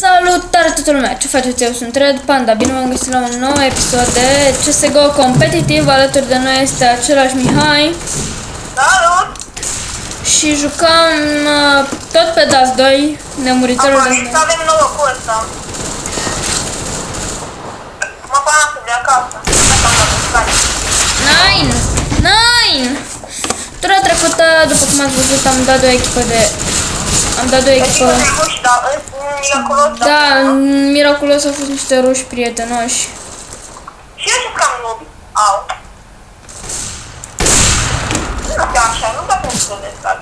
Salutare toată lumea! Ce faceți? Eu sunt Red Panda, bine v-am găsit la un nou episod de CSGO competitiv. Alături de noi este același Mihai. Salut! Și jucăm tot pe DAS 2, nemuritorul Am de zis să avem norocul ăsta. Mă până de acasă. Nine! Nine! Tura trecută, după cum ați văzut, am dat o echipă de... Am dat o echipă... Da, miraculos au fost niște ruși prietenoși. Și eu știu că am noob. Au. Nu te așa, nu te-a pus de stat.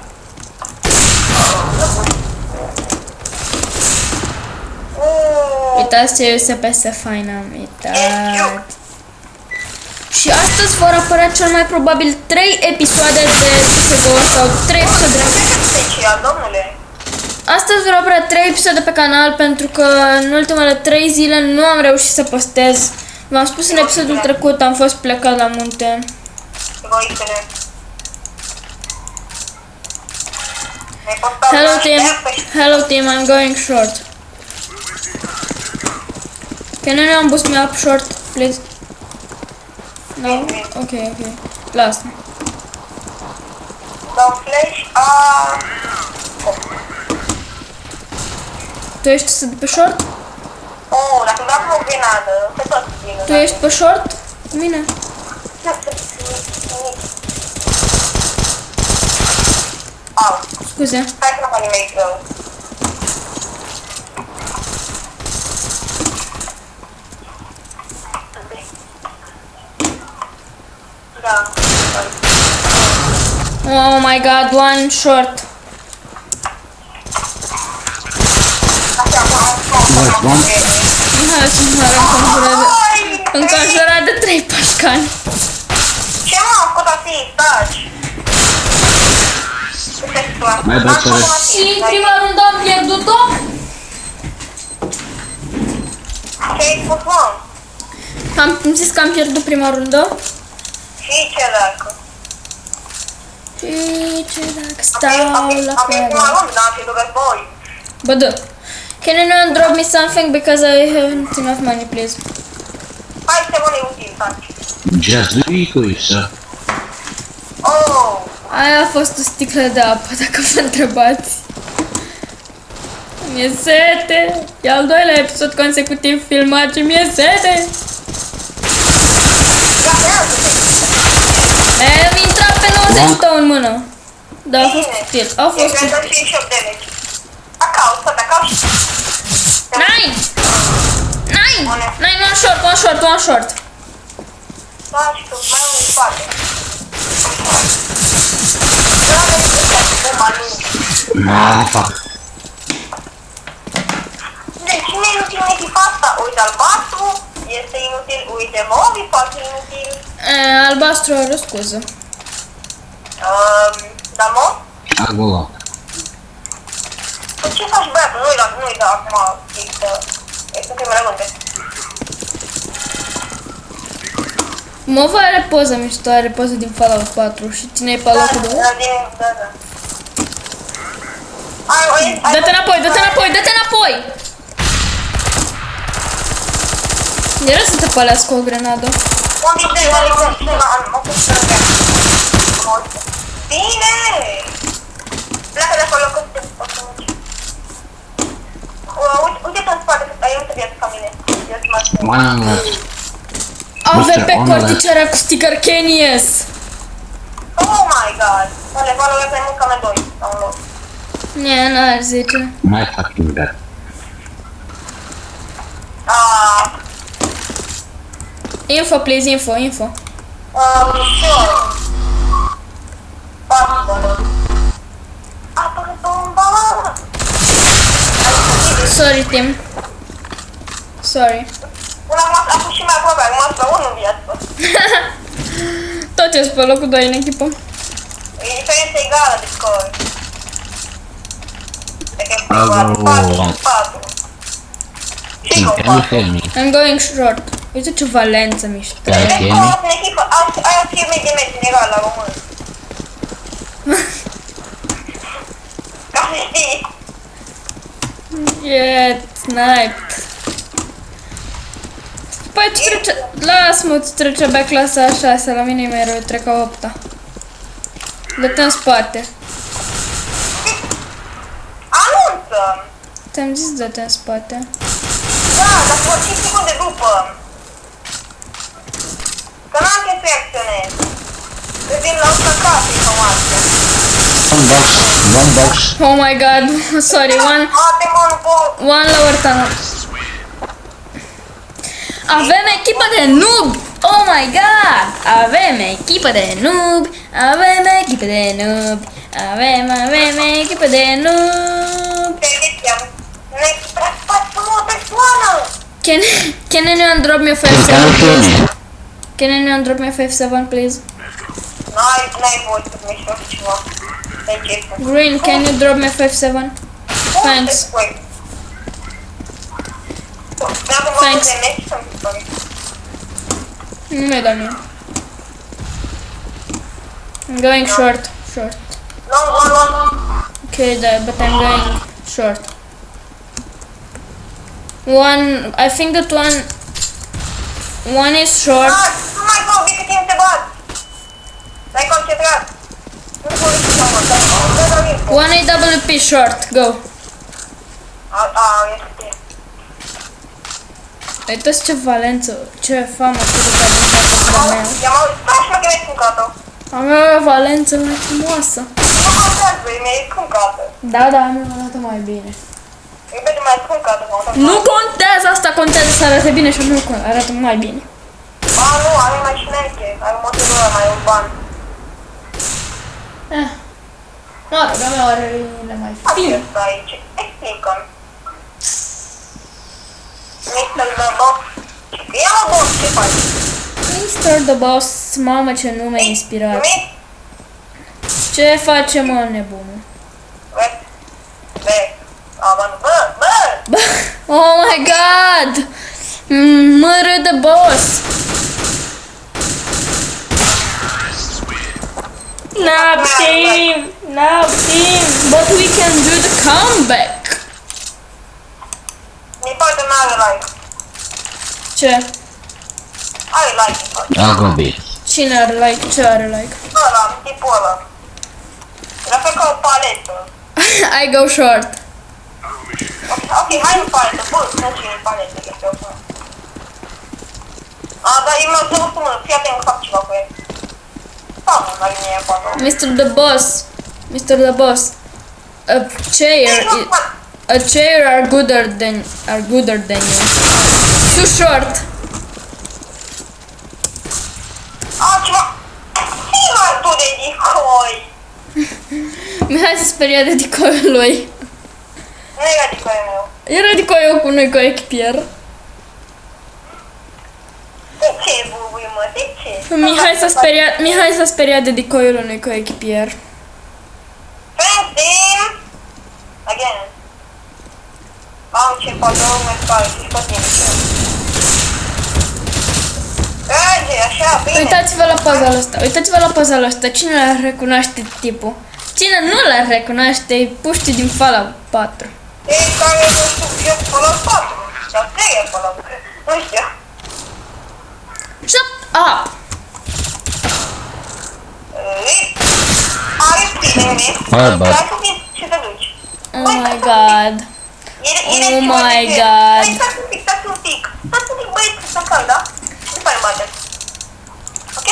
Uitați ce USPS fain am uitat. Și astăzi vor apărea cel mai probabil 3 episoade de CSGO sau 3 episoade. Domnule. Astăzi vor apărea 3 episoade pe canal pentru că în ultimele 3 zile nu am reușit să postez. V-am spus în episodul trecut, am fost plecat la munte. Hello team, I'm going short. Can anyone boost me up short, please? No? Okay. Lasă. Dau flash Tu ești pe short? Oh, dacă vreau o grenadă, pe tot vină. Tu ești pe short? Cu mine? Au. Scuze. Hai să nu fac nimic rău. Da. Oh my god, one short. Hai să-mi arăt înconjurat de 3 pașcani. Ce m-am făcut así? Taci! Mai dat să Și prima rundă am pierdut-o? Ce-ai spus, mă? Am zis că am pierdut prima rundă. Și ce dacă? Și ce dacă stau la Am prima coadă. rundă, am pierdut război. Bă, da. Can anyone drop me something because I haven't enough money, please? Hai să mă util, taci. Just do it, sir. Oh! Aia a fost o sticlă de apă, dacă vă întrebați. Mi-e sete. E al doilea episod consecutiv filmat și mi-e sete. Am intrat pe 92 în mână. Da, a fost util. A fost util. Nine! One short. Da, și tu, mai în spate. Fuck. Deci cine e inutil în echipa asta? Uite albastru, este inutil, uite mobi, foarte inutil. Albastru are o scuză. Da, mă? Acolo. Păi ce faci, băiatul? Nu-i da acum, este primele runde. Mova are poză mișto, are poză din Fallout 4 și ține-i pe locul de... Da. Dă-te înapoi! Era să te pălească o grenadă. Bine! Pleacă de acolo că te poți merge. Uite-te în spate, că ai multă viață ca mine. AVP corticerea cu sticker Kenies! Oh my god! Ole, valorează mai mult ca noi doi, la un loc. Nie, n-ar zice. My fucking bad. Info, please, info. Sure. Possible. Apără bomba! Sorry, Tim. Sorry. A fost și mai aproape, acum ați pe 1 în viață. Tot ești pe locul 2 în echipă. E diferență egală de scor. Adică 4. Și cu 4. I'm going short. Uite ce valență mișto. Deci cu în echipă, aia fie medie în egal la român. Ca să știi. E sniped. Păi tu trece... Lasă-mă, tu trece abia clasa a 6, la mine e mai rău, trec a 8-a. Dă-te în spate. Anunță! Te-am zis dă-te în spate. Da, dar vor 5 secunde după. Că n-am ce să reacționez. Îți vin la ușa casă informația. One box. Oh my god, sorry, Ate, mă, nu pot. one lower tunnel. Avem echipă de noob! Oh my god! Avem echipă de noob! Avem echipă de noob! Avem echipă de noob! Te ziceam. Ne-ai faci cu o persoană. Can anyone drop me a 5-7 please? Can anyone drop me a 5-7 please? N-ai voie să miști orice ceva. Te începi. Green, can you drop me a 5-7? Thanks. Thanks. Nu mi-ai dat mie. I'm going short. Short. Okay, but I'm going short. I think that one is short. Nu mai vorbi cât timp te bat. Stai concentrat. Nu vorbi să mă, dar info. One AWP short. Go. Este. Uitați ce valență, ce famă cu valența mea. I-am auzit, stai și mă că mi-ai scuncat-o. A mea e valență mai frumoasă. Nu contează, mi-ai scuncat-o. Da, mi-a arată mai bine. E bine mai scuncat-o. Nu contează, asta contează să arate bine și nu arată mai bine. Ba nu, are mai șmeche, are motorul ăla mai urban. Mă rog, a mea are linile mai fine. Asta aici, explică-mi. Mr. The Boss. Ia mă, boss, ce faci? Mr. The Boss, mamă ce nume inspirat. Numit? Ce face mă nebunul? Bă! Oh my god! Mr. The Boss! Now team, but we can do the comeback. Mi poate n-are like. Ce? Are like, mi poate. I'll go B. Cine are like? Ce are like? Ăla, tipul ăla. La fel ca o paletă. I go short. Ok, hai în paletă, bă, nu știu în paletă, este o să. Dar eu mi-am zăut cu mână, fii atent că fac ceva cu el. Sau nu, la linie acolo. Mr. The Boss. Mr. The Boss. A chair are gooder than you. Too short. Ceva. Fii mă tu de dicoi. Mihai se speria de dicoiul lui. Nu era dicoiul meu. Era dicoiul cu noi coechipier. De ce, bubui, mă? De ce? Mihai s-a speriat de dicoiul unui coechipier. Thanks, team! Again. Am ce patron mai spare și pe tine. Merge, așa, bine. Uitați-vă la puzzle-ul ăsta. Uitați-vă la puzzle-ul ăsta. Cine l-ar recunoaște tipul? Cine nu l-ar recunoaște e puștii din Fallout 4. Ei care nu știu, eu Fallout 4. Sau 3 e Fallout. Nu știu. Shut up! Are tine, Hai, bă. Hai să fii și te duci. Oh my god. Oh my god. Stați un pic, băieți, să calm, da? Nu mai bate. Ok.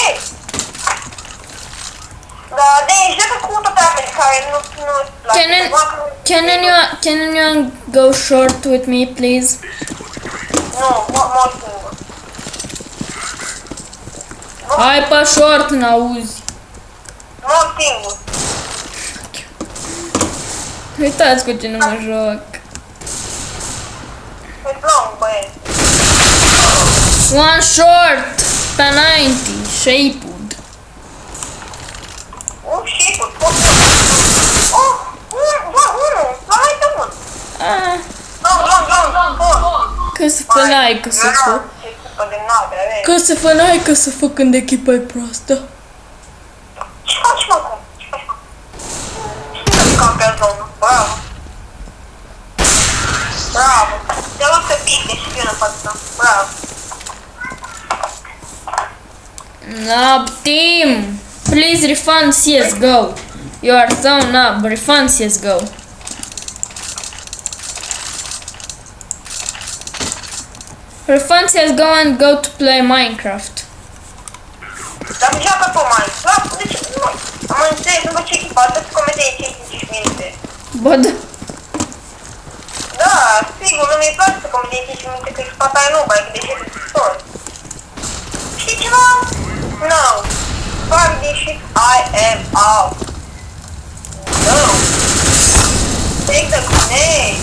Da, deci, dă-te cu toate apele care nu-ți place. Can anyone go short with me, please? Nu, mor singur. Hai pe short, n-auzi. Mor singur. Uitați cu cine mă joc. E long, băieți. One short, pe 90, shaped. Shape-ul, pot să... Unul, la mai de mult. Long, Că să fă n-ai, că să fă. Ce cupă de nave, vezi? Că să fă n-ai, că să fă când echipa e proastă. Ce faci, mă, acum? Ce faci, mă? Ce faci, campează, bravo. Noob team! Please refund CSGO. You are so noob. Refund CSGO. Refund CSGO and go to play Minecraft. Dar nu joacă pe Minecraft? De ce? Nu. Am înțeles, după ce echipa, atât comedie 5 minute. Bă, da. Da, sigur, nu mi-e place să comedie 5 minute, că echipa ta e nu, bai, că de ce de tot. Știi ceva? No. Fuck this shit, I am out. No. Take the grenade.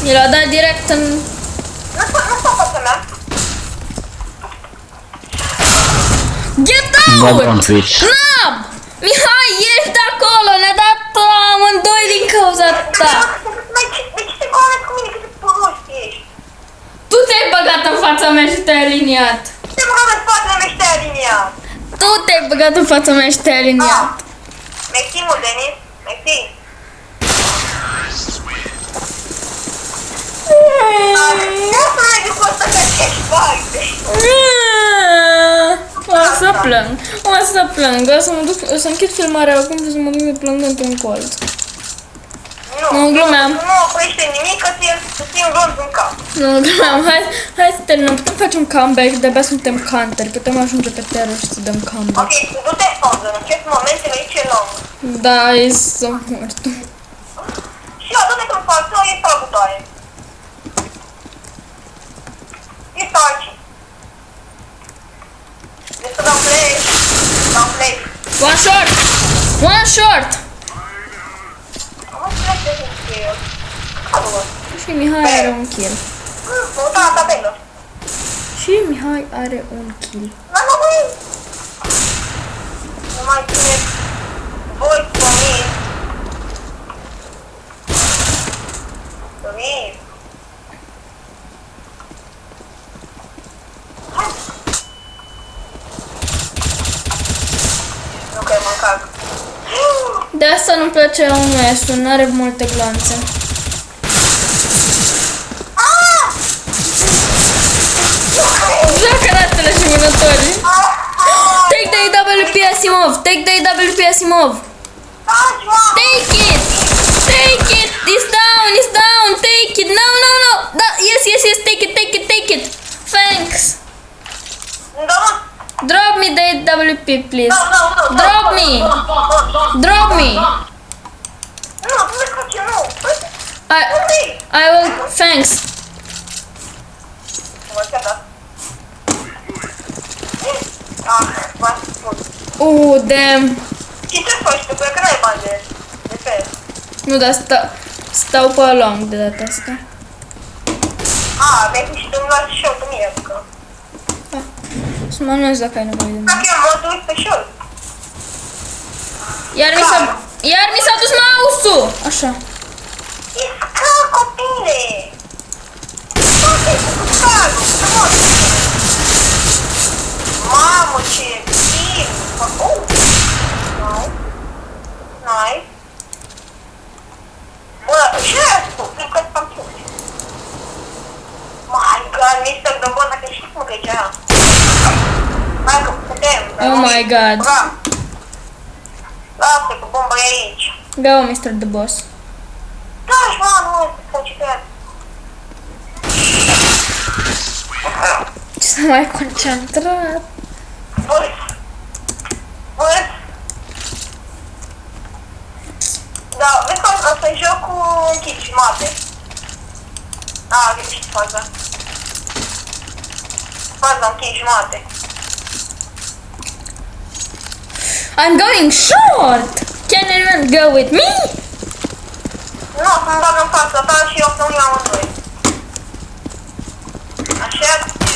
Mi l-a dat direct în... Nu stau fața mea. Get Bot on out! Twitch. Noob! Mihai, ești de acolo! Ne-a dat amândoi din cauza ta! De ce te coameni cu mine? Cât de prost ești? Tu te-ai băgat în fața mea și te-ai aliniat! Te băgăm în spatele meu și te-ai aliniat. Tu te-ai băgat în fața mea și te-ai aliniat! Mersi mult, Denis. Mersi. Nu să mergi cu ăsta că ești foarte. O să plâng, o să plâng, o să închid filmarea acum și să mă duc de plâng într-un colț. Nu, glumeam. Nu oprește nimic, că ți-e un glonț în cap. Nu, glumeam, hai să terminăm, putem face un comeback, de-abia suntem counter, putem ajunge pe terror și să dăm comeback. Ok, du-te în pauză, în acest moment se aici e long. Da, e să mort. Și adune când față, e tragutoare. E taci. Deci să dau flash. Dau flash. One short! One short! Am flash de kill. Adună. Și Mihai are un kill. Nu, da, tabelă. Și Mihai are un kill. Nu, nu mai ține voi pe mine. Pe mine. Nu că mă cac. De asta nu-mi place OMS-ul, nu are multe glanțe. Joacă ratele și vânătorii. Take the AWP Asimov! Take the AWP Asimov! Take it! Take it! It's down! It's down! Take it! No, no, no! Da, yes, yes, yes! Take it, take it, take it! Thanks! Drop me the AWP, please! Drop me! Drop me! Nu, nu le face, nu! I will... Thanks! Damn! Ce te faci tu? Că n-ai bani de pe. Nu, dar stau pe long de data asta. Mi-ai pus și tu-mi luat short-ul mie, că... Să mă anunț dacă ai nevoie de mine. Dacă eu mă duc pe short. Iar mi s-a dus mouse-ul! Așa. Isca, copile! Toate cu carul, frumos! Mamă, ce bine! Nice. Bă, ce ai spus? Cred că ți-am spus. My God, Mr. Dobon, dacă știi cum că e cea. Hai că putem. Oh my God. Lasă, cu bomba e aici. Go, Mr. The Boss. Da-și, mă, nu, concentrat. Ce s-a mai concentrat? Băi! Da, vezi că o să joc cu închid jumate. Vezi ce faza. Faza închid jumate. I'm going short! Can anyone go with me? Nu, să-mi bag în fața ta și eu să unim amândoi. Așa,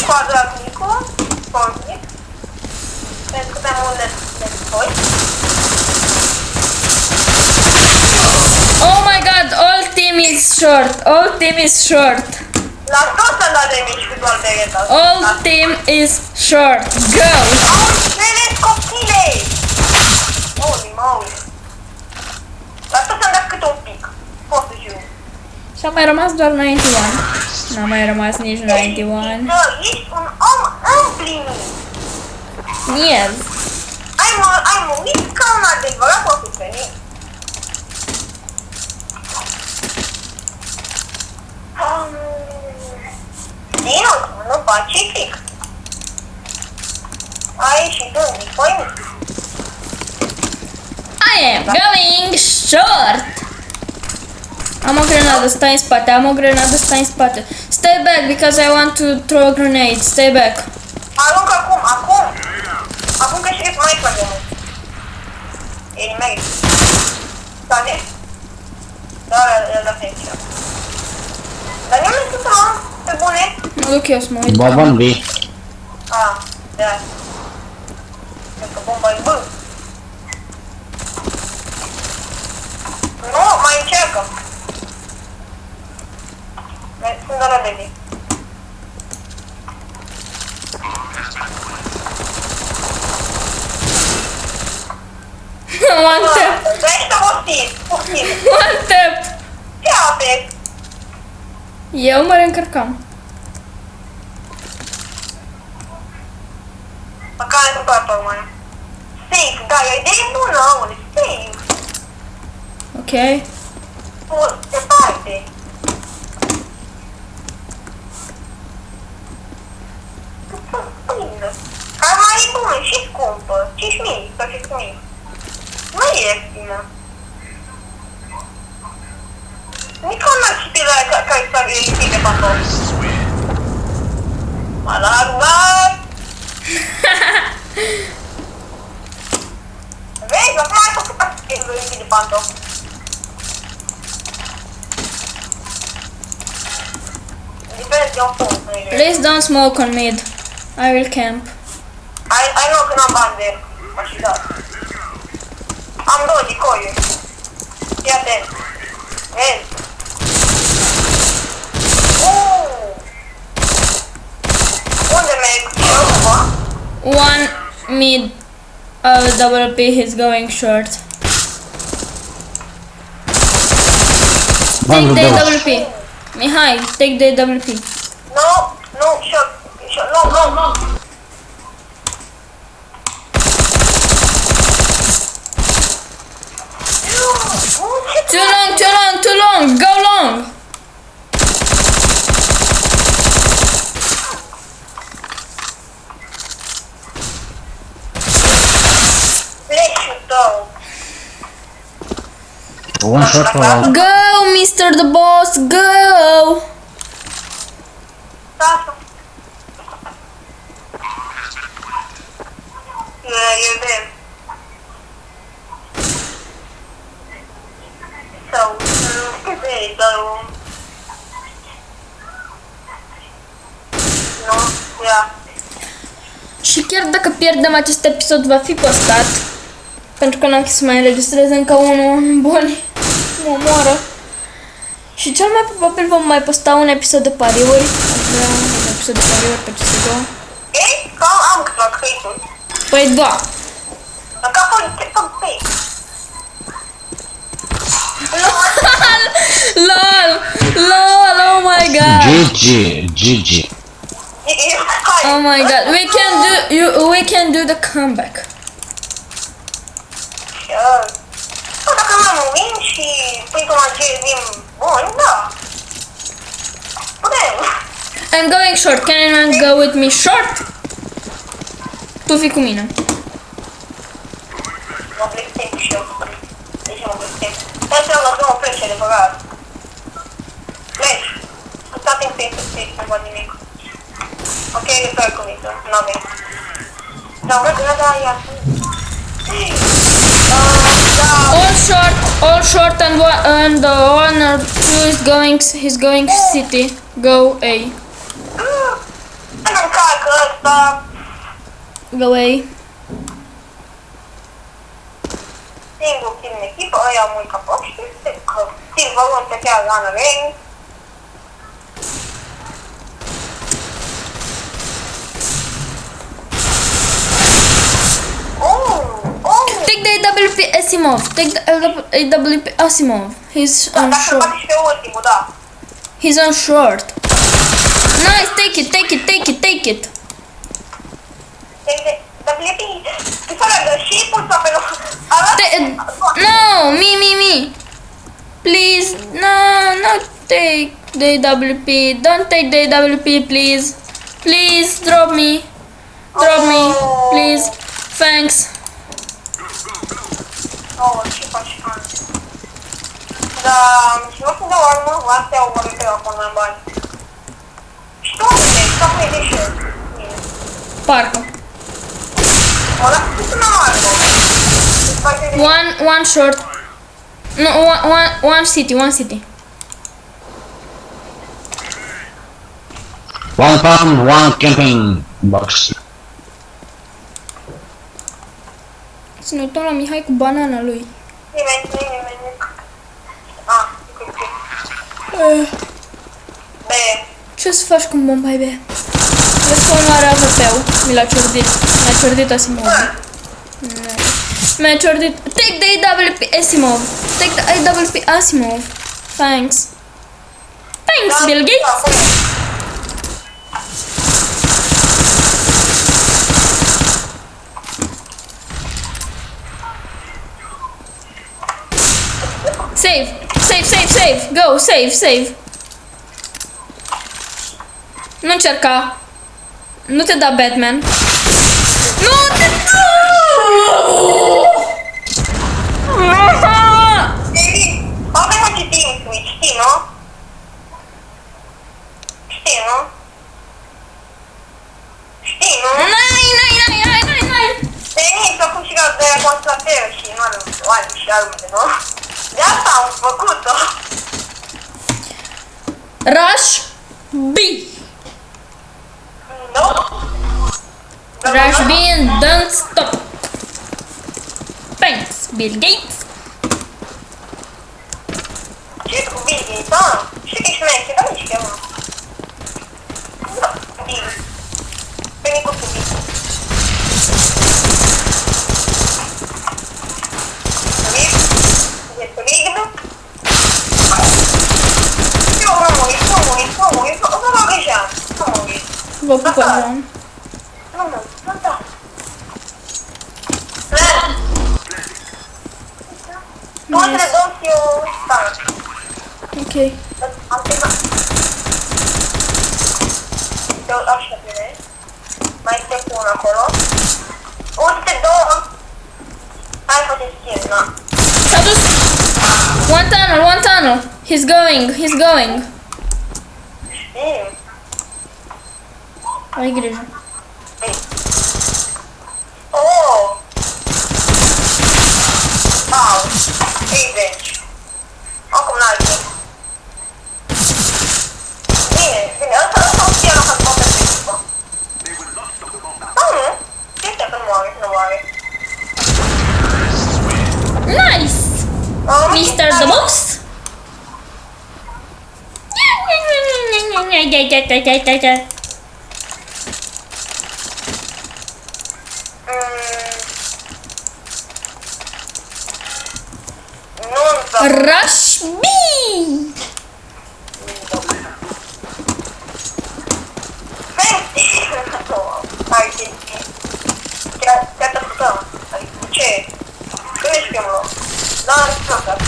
quadraticul, pornic. Pentru că te-am unde voi. Oh my God, all team is short. All team is short. La tot să-mi da de mici cu doar bereta. All team is short. Go! Auzi, copile! Holy moly! La tot să-mi da câte un pic. Pot să jur. Și a mai rămas doar 91. N-a mai rămas nici 91. Ești un om împlinit. Yes. ai murit ca un adevărat profesionist. Dino, nu pacific. Ai ieșit în disponibil. I am going short. Am o grenadă, stai în spate, am o grenadă, stai în spate. Stay back because I want to throw a grenade. Stay back. Aruncă acum. Acum că știi mai foarte mult. E nimeni. State? Da, da, aici. Dar nu mi-e să pe bune? Mă duc eu să mă uit. Boban B. Ah, da. Cred că bomba e bă. Nu, mai încercă. Sunt doar de zi. One tap. Vrei să poftim. One tap. Ce apex? Eu mă reîncărcam. Măcar nu toată urmă. Safe, da, e o idee bună, aule, safe. Ok. Departe. Arma e bună și scumpă. 5.000, să fiți mii. Nu e ieftină. Nici că n-ar ști la care s-ar ieși de pantofi. Mă largat. Vezi, acum ai făcut să ieși de pantofi. Depinde de un punct. Place down smoke on mid. I will camp. Ai nu că n-am bani de mașinat. Am două decoiuri. Fii atent. Vezi? Unde merg? Eu cumva? One mid. Double P. He's going short. Take Bandul the de double P. Mihai, take the double P. Nu, nu. Too long. Go long. Flash-ul tău. One shot for all. Go, Mr. the Boss. Go. Lasă. E bine. Sau, scuze, dar... Nu, ia. Și chiar dacă pierdem acest episod, va fi postat. Pentru că n-am chis să mai înregistrez încă unul. Bun, mă omoară. Și cel mai probabil vom mai posta un episod de pariuri. Aș vrea un episod de pariuri pe CSGO. Ei, că am câteva căituri. Păi da. Dacă apoi, ce fac pe ei? LOL, oh my god. GG. Oh my god, we can do the comeback. Dacă m-am win și printr-un agilizm bun, da. Putem. I'm going short. Can anyone go with me short? Tu fii cu mine. Mă blestem și eu. Deci mă blestem. Hai să luăm o plece adevărat. Pleci. Stați în pleci, nu văd nimic. Ok, refer cu mine, n-avem. Dar vreau că da, ia. All short, and the one or two is going. He's going city. Go A. Nu încarcă ăsta. Go A. Singur timp în echipă, ăia mult ca poști, că Silva îmi plătea la ring. Take the AWP Asimov. Take the AWP Asimov. He's Da, on dacă short. bate și pe ultimul, da. He's on short. Nice, take it. WP, fără greșit, take the AWP. Don't take the AWP, please. Please, drop me. Drop me, please. Thanks. Oh, ce faci, Hans? Da, și nu sunt de urmă, astea o vorbi pe acum în bani. Și tu unde ești? Ca pune de șer. Parcă. Mă las să sună armă. One short. No, one city. One palm, one camping box. Să ne uităm la Mihai cu banana lui. Nimeni. Ah, ok. B. Ce să faci cu bomba B? Vezi că nu are AVP-ul. Mi l-a ciordit. Mi-a ciordit Asimov. Mi-a ciordit. Take the AWP Asimov. Take the AWP Asimov. Thanks. Thanks, Bill Gates. Save. Go, save. Nu încerca. Nu te da Batman. Nu te da! Avem un team switch, știi, nu? Știi, nu? N-ai. Denis a pus și ca de constateră și nu are oare și armele, nu? De asta am făcut-o. Rush B. Nu? Rush B and don't stop. Thanks, Bill Gates. Ce cu Bill Gates, da? Știi că ești meche, dar nici chemă. Da, Bill. Pe micuțul Bill. Vă pup, Jean. Nu da. Poate le dau și eu start. Ok. Am terminat. Așa bine. Mai este cu unul acolo. Uite, două. Hai faceți skin, na. S-a dus. One tunnel. He's going. Știm. Ai grijă. Oh! Au! 30. Acum n-are timp. Bine, ăsta o știe la că poate să echipă. Nu? Știi că nu moare. Nice! Mr. The Box? Rush B! Hai, chiar te ascultăm. Adică, ce? Când ești pe mult? Da, nu te ascultăm.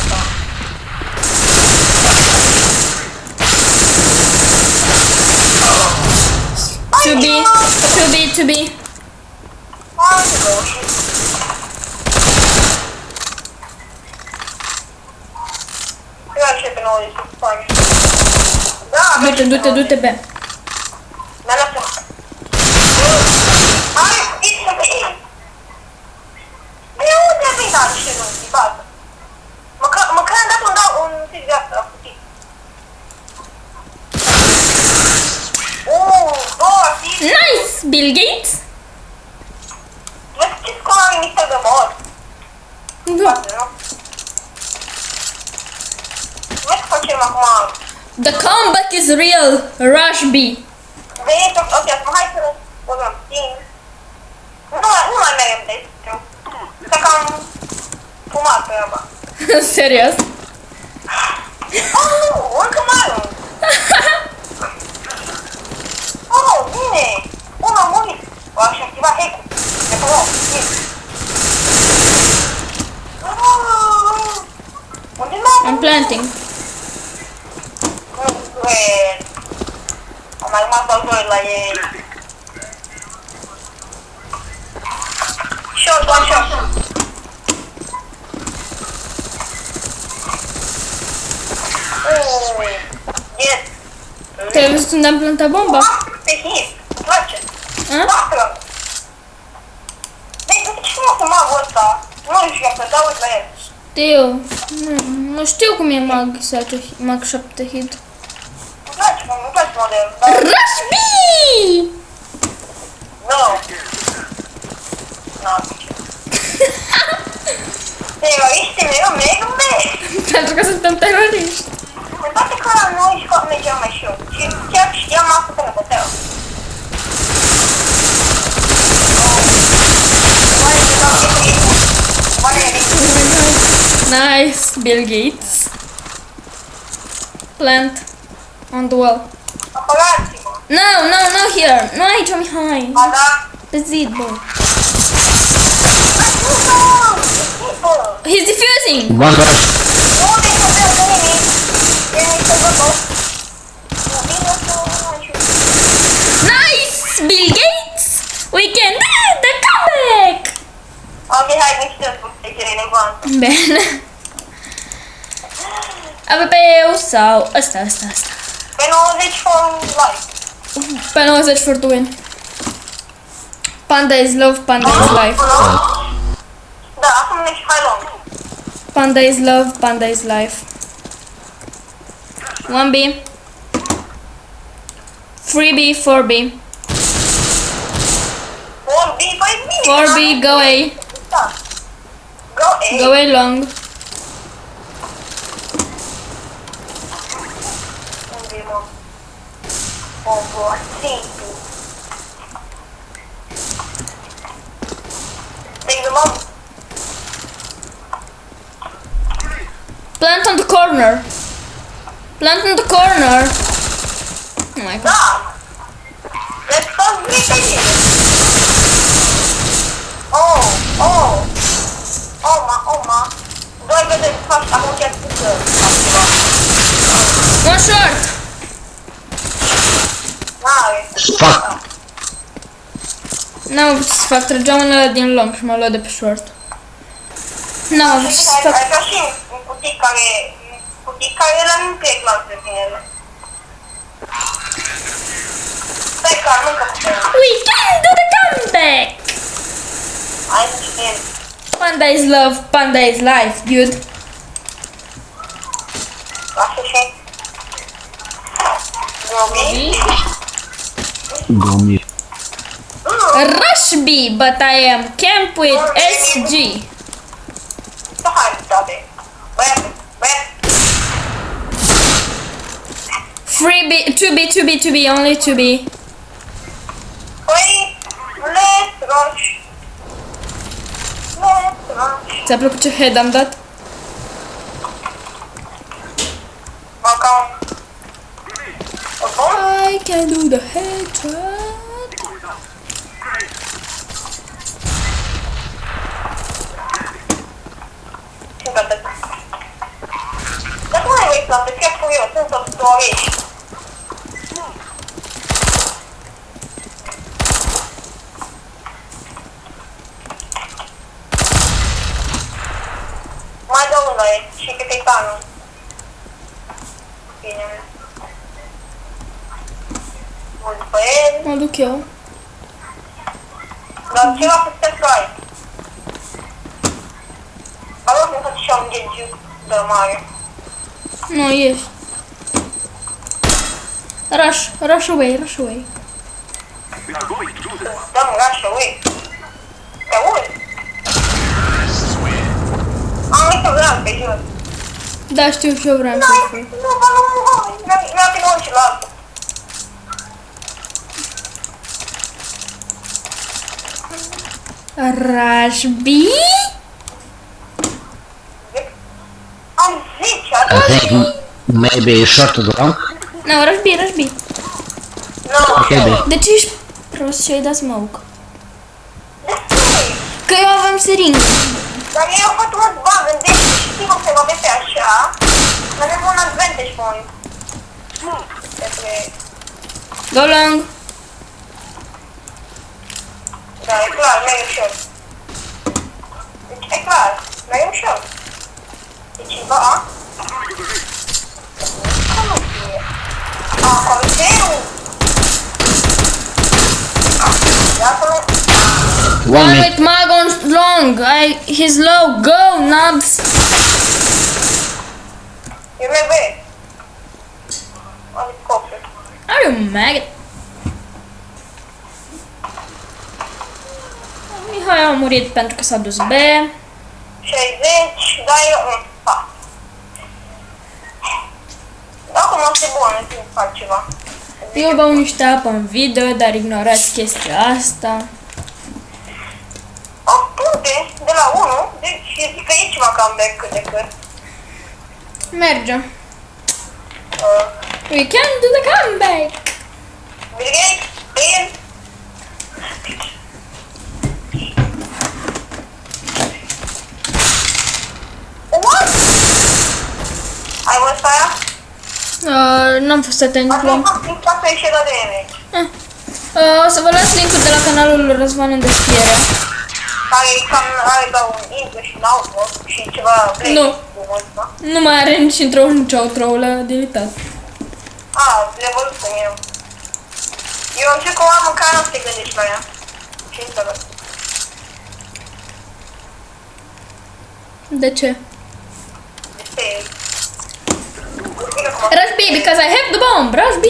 To be. Hai, roșii. Ia ce pe 90 să faci. Da, Du-te, be. Da, lasă. Hai, ești să vei. De unde ai venit niște nuții, bază? Măcar am dat un tic de asta la cutii. Nice, Bill Gates. Vezi ce scor are Mr. The Boss? Da. Vezi că facem acum. The comeback is real. Rush B. Vezi, ok, acum hai să băgăm timp. Nu mai mergem de aici. Să cam fumat pe ăba. Serios? Oh, nu, încă mai arunc. Oh, bine! Unul a murit. Aș activa hack-ul. De acolo, bine. Unde m-am I'm planting. mai rămas doar doi la ei. Short, one shot. Yes. Te-ai văzut unde am plantat bomba? Pe hit. Îmi place. A? Latră. Deci, de ce nu cu magul ăsta? Nu știu că dau la el. Știu. Nu știu cum e mag 7 hit. Îmi place modelul, dar... Rush B! Nu. Nu. Teroriștii mereu merg în B. Pentru că suntem teroriști. În toate că noi mergeam mai și eu. Și chiar știam asta că ne băteau. Nice, Bill Gates. Plant on the wall. Apărați-mă. No here. Nu aici, Mihai. A, da? Pe zid, bă. Bă, He's defusing. One rush. nu te contează nimic. E niște băbău. Nu, bine să ajut. Nice, Bill Gates. We can do the comeback. Ok, hai, nu știu să e relevant. Bine. AWP-ul sau ăsta. Pe 90 for life. Pe 90 for the win. Panda is love, panda is life. Da, acum ne și hai long. Panda is love, panda is life. 1B. 3B, 4B. 4B, păi bine. 4B, go A. Da. Go A. Go A long. Unde, mă? O, bă, simplu. Take the bomb. Plant on the corner. Plant on the corner. Oh my god. Da. Let's go get it. Oh, ma. Doi vedeți, faci acum chiar să One short. N-are. Fuck. N-am avut ce să fac, trăgeam în ăla din long și m-a luat de pe short. N-am avut ce să fac. Ai ca și în cutii care la nu trec la de din ele. Stai că aruncă cu tine. We can do the comeback. Hai să știm. Panda is love, panda is life, dude. Așa și. Robi. Go me. Rush B, but I am camp with SG. Hai, toate. Băiat. 3B, 2B, only 2B. Păi, let's rush. Ți-a plăcut ce head am dat? Măcam. Bun? I can do the headshot. Dar nu ai uitat, te chiar curios, sunt să storești. Mai dă una și capitanul. Bine. Mult după el. Mă duc eu. Dar ceva pe stăcai. Alo, nu faci așa un gengiu de mare. Nu, ești. Rush away. Dăm rush away. Te auzi? Am uitat vreau pe jos. Da, știu și eu vreau să fac. Nu, bă, nu, mi-a primit și la altul. Rush B? Am 10, I think maybe short to the long. No, Rush B. nu, Okay, B. De ce ești prost și ai dat smoke? destui. Că eu aveam seringă. Dar eu am făcut un bug în deci știi cum se va pe așa. Avem un advantage point. Trebuie... Go long. Da, e clar, mai ușor. Deci e clar, mai ușor. E ceva? Nu știe. Coliseu! One with mag on long. He's low. Go, Nubs. E mai bine. Helicopter. Are you maggot? Mihai a murit pentru că s-a dus B. 60, dar eu... Pa. Acum o fi bun, nu știu fac ceva. Eu beau niște apă în video, dar ignorați chestia asta. 8 puncte de la 1, deci zic că e ceva comeback cât de cât. Merge. We can do the comeback. Bill Gates, Bill. What? Ai văzut aia? N-am fost atent. Acum din fața ieșit de damage. O să vă las link-ul de la canalul lui Răzvan în descriere. Care e cam, are doar un intro și un outro și ceva break. Nu. Nu mai are nici intro, nici outro, l-a deletat. Le văzusem eu. Eu am zis că o am în care nu te gândești la ea. Sincer. De ce? Este... Rush B, because I have the bomb! Rush B!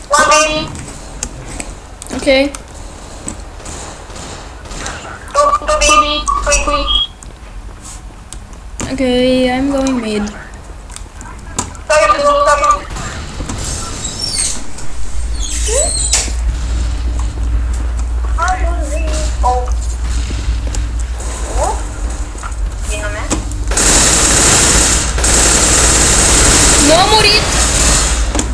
Oameni, Ok. tu bine, quick. Ok, I'm going mid. Sorry. Oh. Vino mea. Nu a murit!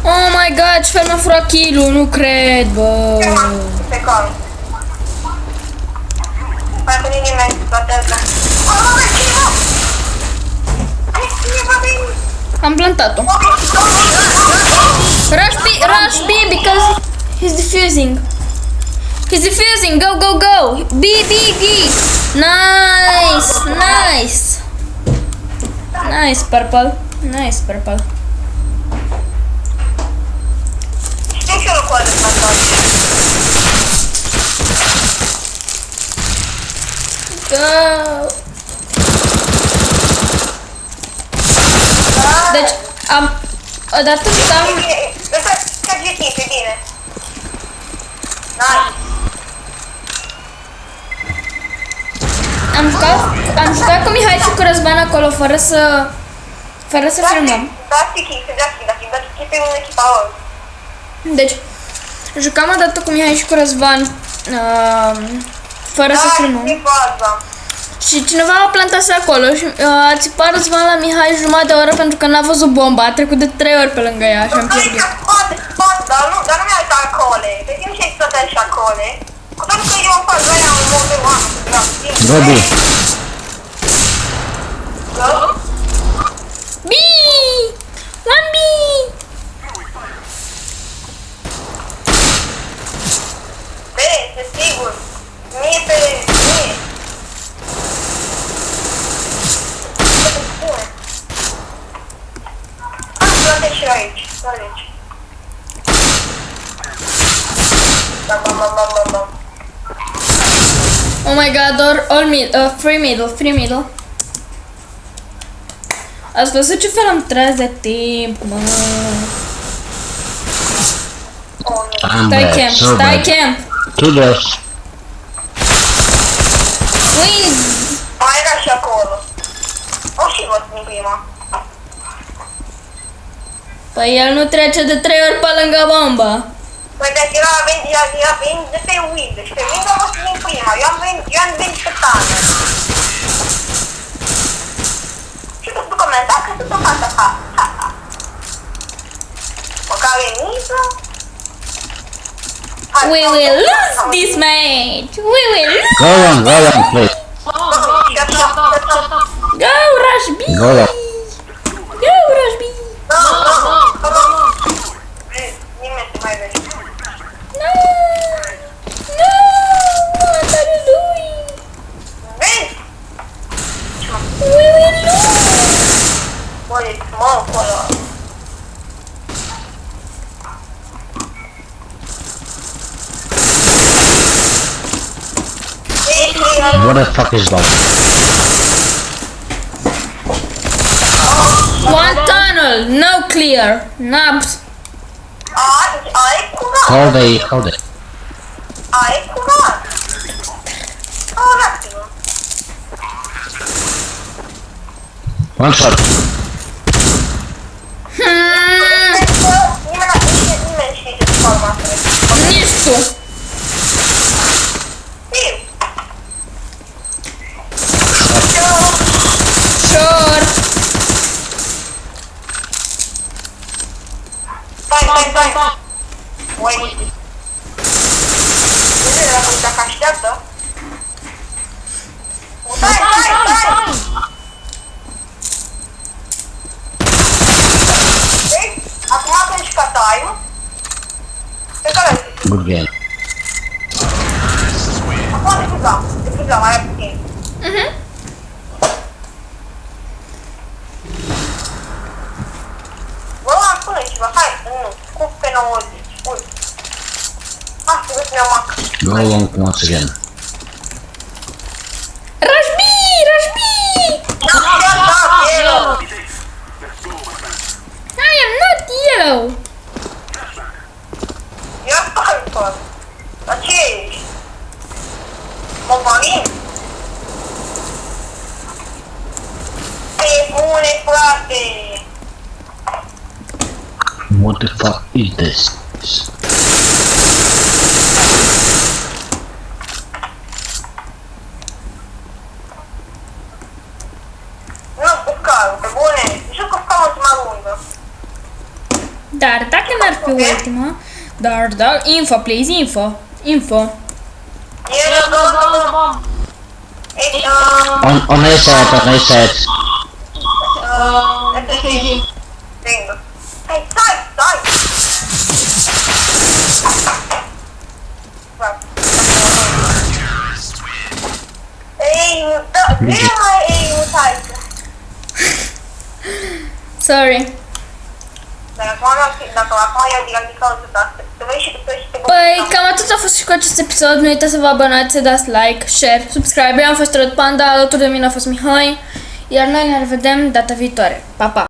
Oh my god, ce fel mi-a furat kill-ul, nu cred, bă. Pe calm. Mai pune nimeni toate astea. Am plantat-o. Rush B because he's defusing. He's defusing, go! B. Nice, purple. Știu și eu nu coadă Go! Deci, odată ce am... Lăsați ca GT, pe bine. Nice. Am jucat cu Mihai și cu Răzvan acolo fără să filmăm. Dați kick pe un echipa lor. Deci, jucam odată cu Mihai și cu Răzvan fără să filmăm. Da, faza. Și cineva a plantat acolo și a țipat Răzvan la Mihai jumătate de oră pentru că n-a văzut bomba. A trecut de 3 ori pe lângă ea și am pierdut. Spate, dar nu mi-ai dat acole. Pe timp ce stăteai și acole. Cu toate că eu în faza aia un mod de oameni. Robi, B! One B! Pe sigur. Mie pe mie. Toate și aici. Bam. Oh my god, all mid, free middle. Ați văzut ce fel am tras de timp, mă. Stai camp. Tu doar. Wind! Mai era și acolo. O și văd din prima. Păi el nu trece de 3 ori pe lângă bombă. Păi dacă era venit de pe Windows și pe Windows am văzut din prima. Eu am venit pe tană. Și tu comenta că tu tot faci așa. Măcar e miză. We will lose this match! We will lose! Go on, please. Go Rush B! Go on. Go Rush B! Nu Hai, vezi. No! No! What are you doing? Vezi? We will lose! Bă, e smoke ăla. What the fuck is that? One tunnel, no clear. Nabs. Ai curat. Hold it. Ai curat. Arată-mă. One shot. Cred că nimeni știe ce forma asta. Nici tu. Știu. Sure. Stai. Wait. Vezi dacă așteaptă. Stai. Vezi? Acum când și ca time. Pe care Good game. acum defuza, mai ai puțin. Bă, am spune ceva, hai, nu, scup pe 90, uite. Asta vezi mi-o mac. Go long once again. Rajbi! Yellow. I am not yellow. Ia stai, dar ce ești? Movarin? E bune, frate! What the fuck is this? Nu, cu scarul, pe bune! Și cu scarul ultima rundă. Dar dacă n-ar fi ultima, dar, info, please, info. Yellow, go! Ești, On A side. Singur. Stai! Ei, da, nu mai ei, stai. Sorry. Dacă acum iau direct căută, să vezi și tu și te Păi, cam atât a fost și cu acest episod. Nu uitați să vă abonați, să dați like, share, subscribe. Eu am fost Rod Panda, alături de mine a fost Mihai. Iar noi ne revedem data viitoare. Pa, pa!